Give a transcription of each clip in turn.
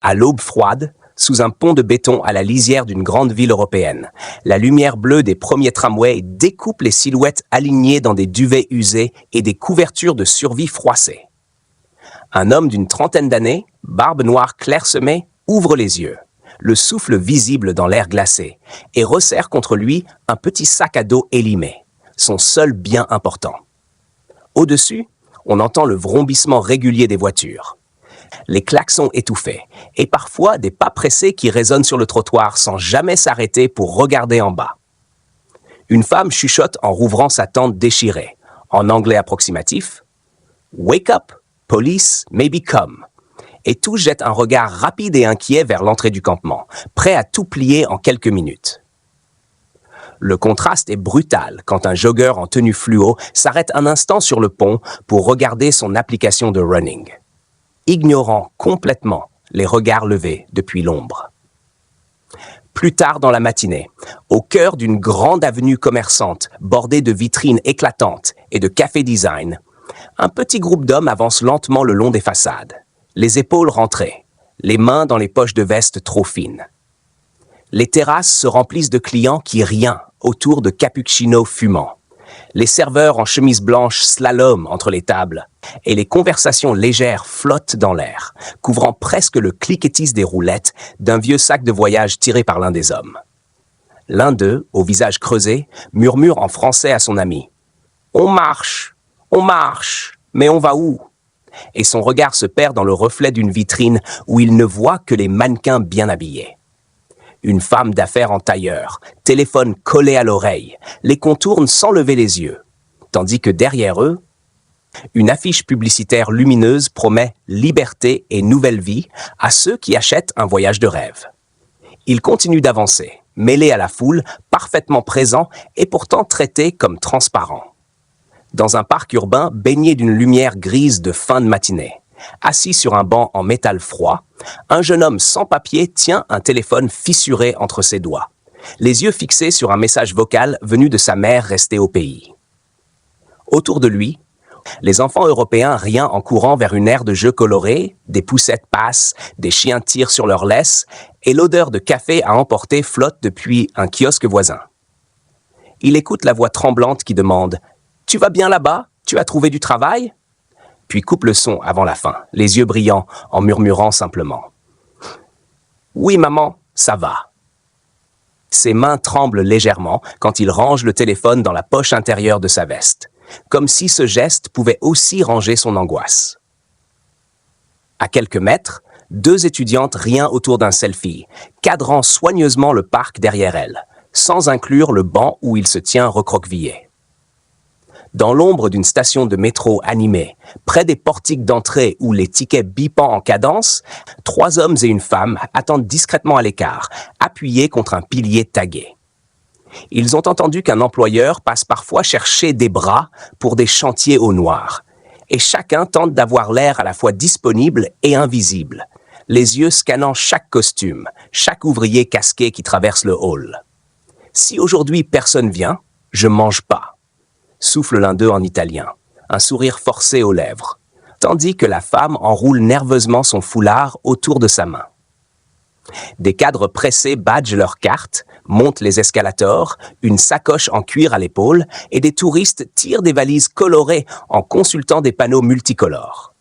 À l'aube froide, sous un pont de béton à la lisière d'une grande ville européenne, la lumière bleue des premiers tramways découpe les silhouettes alignées dans des duvets usés et des couvertures de survie froissées. Un homme d'une trentaine d'années, barbe noire clairsemée, ouvre les yeux, le souffle visible dans l'air glacé, et resserre contre lui un petit sac à dos élimé, son seul bien important. Au-dessus, on entend le vrombissement régulier des voitures, les klaxons étouffés, et parfois des pas pressés qui résonnent sur le trottoir sans jamais s'arrêter pour regarder en bas. Une femme chuchote en rouvrant sa tente déchirée, en anglais approximatif « Wake up, police may be come », et tous jettent un regard rapide et inquiet vers l'entrée du campement, prêt à tout plier en quelques minutes. Le contraste est brutal quand un joggeur en tenue fluo s'arrête un instant sur le pont pour regarder son application de running, ignorant complètement les regards levés depuis l'ombre. Plus tard dans la matinée, au cœur d'une grande avenue commerçante bordée de vitrines éclatantes et de café design, un petit groupe d'hommes avance lentement le long des façades, les épaules rentrées, les mains dans les poches de veste trop fines. Les terrasses se remplissent de clients qui rient autour de cappuccinos fumants. Les serveurs en chemise blanche slalom entre les tables et les conversations légères flottent dans l'air, couvrant presque le cliquetis des roulettes d'un vieux sac de voyage tiré par l'un des hommes. L'un d'eux, au visage creusé, murmure en français à son ami « On marche, mais on va où ?» Et son regard se perd dans le reflet d'une vitrine où il ne voit que les mannequins bien habillés. Une femme d'affaires en tailleur, téléphone collé à l'oreille, les contourne sans lever les yeux, tandis que derrière eux, une affiche publicitaire lumineuse promet liberté et nouvelle vie à ceux qui achètent un voyage de rêve. Ils continuent d'avancer, mêlés à la foule, parfaitement présents et pourtant traités comme transparents. Dans un parc urbain baigné d'une lumière grise de fin de matinée, assis sur un banc en métal froid, un jeune homme sans papier tient un téléphone fissuré entre ses doigts, les yeux fixés sur un message vocal venu de sa mère restée au pays. Autour de lui, les enfants européens rient en courant vers une aire de jeux colorés, des poussettes passent, des chiens tirent sur leurs laisses, et l'odeur de café à emporter flotte depuis un kiosque voisin. Il écoute la voix tremblante qui demande « Tu vas bien là-bas? Tu as trouvé du travail ?» Puis coupe le son avant la fin, les yeux brillants, en murmurant simplement « Oui, maman, ça va. » Ses mains tremblent légèrement quand il range le téléphone dans la poche intérieure de sa veste, comme si ce geste pouvait aussi ranger son angoisse. À quelques mètres, deux étudiantes rient autour d'un selfie, cadrant soigneusement le parc derrière elles, sans inclure le banc où il se tient recroquevillé. Dans l'ombre d'une station de métro animée, près des portiques d'entrée où les tickets bipant en cadence, 3 hommes et une femme attendent discrètement à l'écart, appuyés contre un pilier tagué. Ils ont entendu qu'un employeur passe parfois chercher des bras pour des chantiers au noir, et chacun tente d'avoir l'air à la fois disponible et invisible, les yeux scannant chaque costume, chaque ouvrier casqué qui traverse le hall. « Si aujourd'hui personne vient, je mange pas », souffle l'un d'eux en italien, un sourire forcé aux lèvres, tandis que la femme enroule nerveusement son foulard autour de sa main. Des cadres pressés badgent leurs cartes, montent les escalators, une sacoche en cuir à l'épaule, et des touristes tirent des valises colorées en consultant des panneaux multicolores.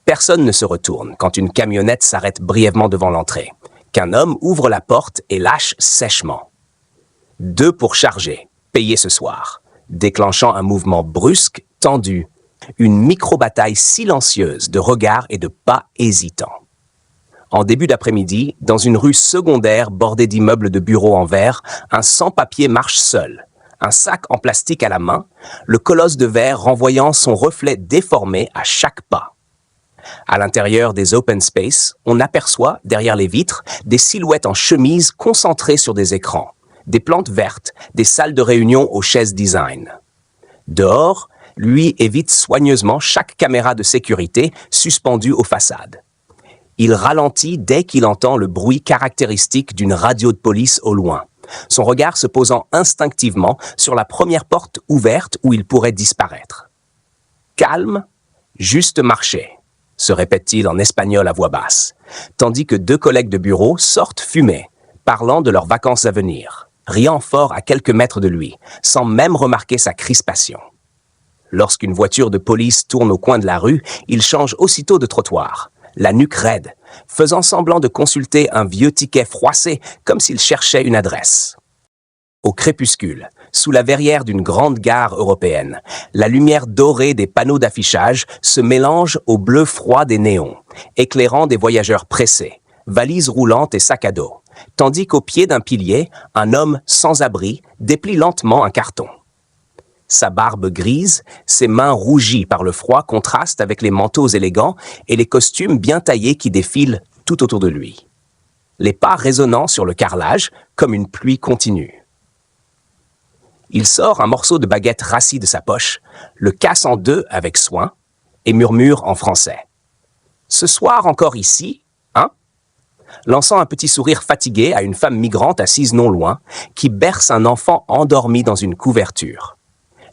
Personne ne se retourne quand une camionnette s'arrête brièvement devant l'entrée, qu'un homme ouvre la porte et lâche sèchement. 2 pour charger, payé ce soir, déclenchant un mouvement brusque, tendu, une micro-bataille silencieuse de regards et de pas hésitants. En début d'après-midi, dans une rue secondaire bordée d'immeubles de bureaux en verre, un sans-papier marche seul, un sac en plastique à la main, le colosse de verre renvoyant son reflet déformé à chaque pas. À l'intérieur des open space, on aperçoit, derrière les vitres, des silhouettes en chemise concentrées sur des écrans, des plantes vertes, des salles de réunion aux chaises design. Dehors, lui évite soigneusement chaque caméra de sécurité suspendue aux façades. Il ralentit dès qu'il entend le bruit caractéristique d'une radio de police au loin, son regard se posant instinctivement sur la première porte ouverte où il pourrait disparaître. Calme, juste marcher. se répète-t-il en espagnol à voix basse, tandis que deux collègues de bureau sortent fumer, parlant de leurs vacances à venir, riant fort à quelques mètres de lui, sans même remarquer sa crispation. Lorsqu'une voiture de police tourne au coin de la rue, il change aussitôt de trottoir, la nuque raide, faisant semblant de consulter un vieux ticket froissé comme s'il cherchait une adresse. Au crépuscule, sous la verrière d'une grande gare européenne, la lumière dorée des panneaux d'affichage se mélange au bleu froid des néons, éclairant des voyageurs pressés, valises roulantes et sacs à dos, tandis qu'au pied d'un pilier, un homme sans abri déplie lentement un carton. Sa barbe grise, ses mains rougies par le froid contrastent avec les manteaux élégants et les costumes bien taillés qui défilent tout autour de lui. Les pas résonnant sur le carrelage comme une pluie continue. Il sort un morceau de baguette rassis de sa poche, le casse en deux avec soin et murmure en français. « Ce soir encore ici, hein ?» lançant un petit sourire fatigué à une femme migrante assise non loin, qui berce un enfant endormi dans une couverture.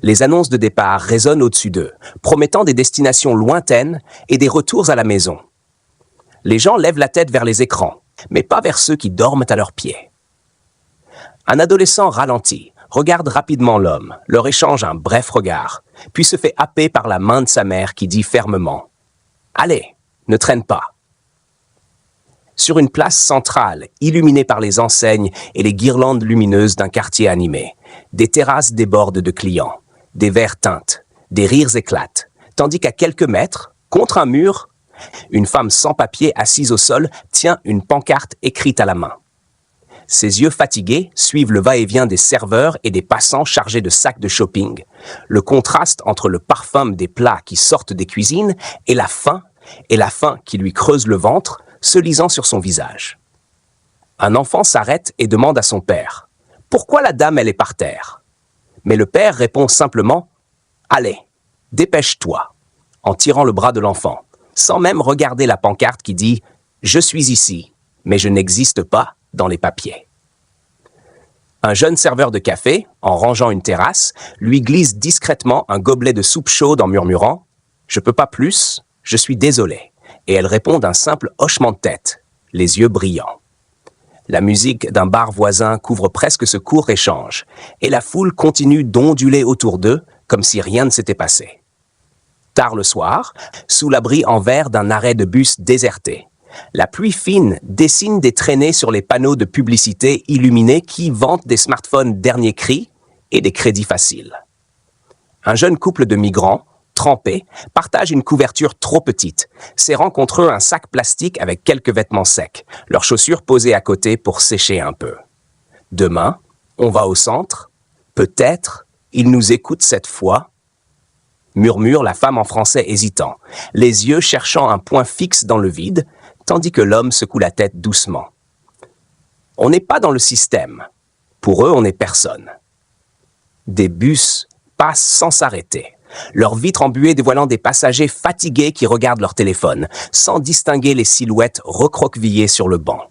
Les annonces de départ résonnent au-dessus d'eux, promettant des destinations lointaines et des retours à la maison. Les gens lèvent la tête vers les écrans, mais pas vers ceux qui dorment à leurs pieds. Un adolescent ralentit, regarde rapidement l'homme, leur échange un bref regard, puis se fait happer par la main de sa mère qui dit fermement « Allez, ne traîne pas !» Sur une place centrale, illuminée par les enseignes et les guirlandes lumineuses d'un quartier animé, des terrasses débordent de clients, des verres teintent, des rires éclatent, tandis qu'à quelques mètres, contre un mur, une femme sans papier assise au sol tient une pancarte écrite à la main. Ses yeux fatigués suivent le va-et-vient des serveurs et des passants chargés de sacs de shopping, le contraste entre le parfum des plats qui sortent des cuisines et la faim qui lui creuse le ventre, se lisant sur son visage. Un enfant s'arrête et demande à son père « Pourquoi la dame, elle est par terre ?» Mais le père répond simplement « Allez, dépêche-toi » en tirant le bras de l'enfant, sans même regarder la pancarte qui dit « Je suis ici, mais je n'existe pas dans les papiers ». Un jeune serveur de café, en rangeant une terrasse, lui glisse discrètement un gobelet de soupe chaude en murmurant « Je peux pas plus, je suis désolé ». Et elle répond d'un simple hochement de tête, les yeux brillants. La musique d'un bar voisin couvre presque ce court échange, et la foule continue d'onduler autour d'eux comme si rien ne s'était passé. Tard le soir, sous l'abri en verre d'un arrêt de bus déserté, la pluie fine dessine des traînées sur les panneaux de publicité illuminés qui vantent des smartphones dernier cri et des crédits faciles. Un jeune couple de migrants, trempés, partagent une couverture trop petite, serrant contre eux un sac plastique avec quelques vêtements secs, leurs chaussures posées à côté pour sécher un peu. Demain, on va au centre. Peut-être, ils nous écoutent cette fois, murmure la femme en français hésitant, les yeux cherchant un point fixe dans le vide, tandis que l'homme secoue la tête doucement. On n'est pas dans le système. Pour eux, on n'est personne. Des bus passent sans s'arrêter, leurs vitres embuées dévoilant des passagers fatigués qui regardent leur téléphone, sans distinguer les silhouettes recroquevillées sur le banc.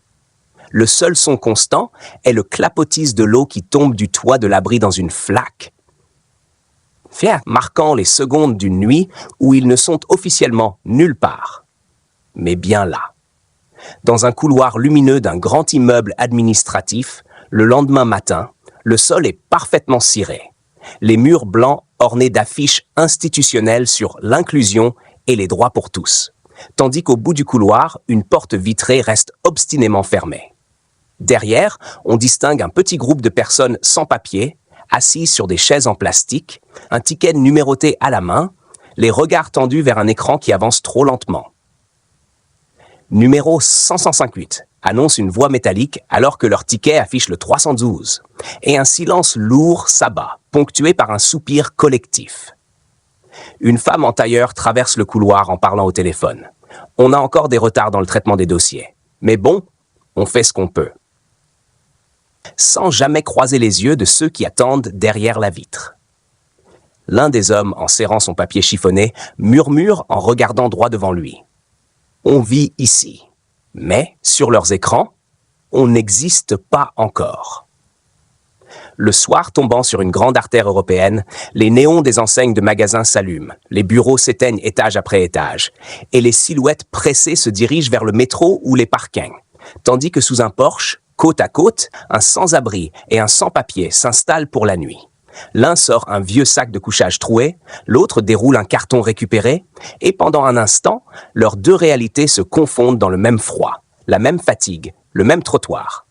Le seul son constant est le clapotis de l'eau qui tombe du toit de l'abri dans une flaque, marquant les secondes d'une nuit où ils ne sont officiellement nulle part, mais bien là. Dans un couloir lumineux d'un grand immeuble administratif, le lendemain matin, le sol est parfaitement ciré. Les murs blancs ornés d'affiches institutionnelles sur l'inclusion et les droits pour tous, tandis qu'au bout du couloir, une porte vitrée reste obstinément fermée. Derrière, on distingue un petit groupe de personnes sans papier, assises sur des chaises en plastique, un ticket numéroté à la main, les regards tendus vers un écran qui avance trop lentement. Numéro 158 annonce une voix métallique alors que leur ticket affiche le 312, et un silence lourd s'abat, ponctué par un soupir collectif. Une femme en tailleur traverse le couloir en parlant au téléphone. On a encore des retards dans le traitement des dossiers, mais bon, on fait ce qu'on peut. Sans jamais croiser les yeux de ceux qui attendent derrière la vitre. L'un des hommes, en serrant son papier chiffonné, murmure en regardant droit devant lui. On vit ici, mais sur leurs écrans, on n'existe pas encore. Le soir tombant sur une grande artère européenne, les néons des enseignes de magasins s'allument, les bureaux s'éteignent étage après étage, et les silhouettes pressées se dirigent vers le métro ou les parkings, tandis que sous un porche, côte à côte, un sans-abri et un sans-papier s'installent pour la nuit. L'un sort un vieux sac de couchage troué, l'autre déroule un carton récupéré, et pendant un instant, leurs deux réalités se confondent dans le même froid, la même fatigue, le même trottoir.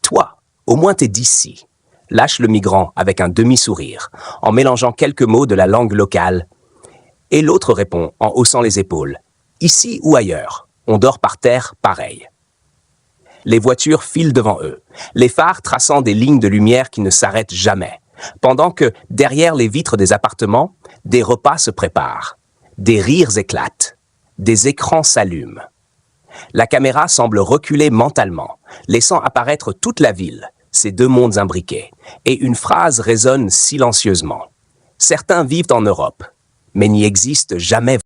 Toi, au moins t'es d'ici, lâche le migrant avec un demi-sourire, en mélangeant quelques mots de la langue locale. Et l'autre répond en haussant les épaules. Ici ou ailleurs, on dort par terre pareil. Les voitures filent devant eux, les phares traçant des lignes de lumière qui ne s'arrêtent jamais, pendant que, derrière les vitres des appartements, des repas se préparent, des rires éclatent, des écrans s'allument. La caméra semble reculer mentalement, laissant apparaître toute la ville, ces deux mondes imbriqués, et une phrase résonne silencieusement. Certains vivent en Europe, mais n'y existent jamais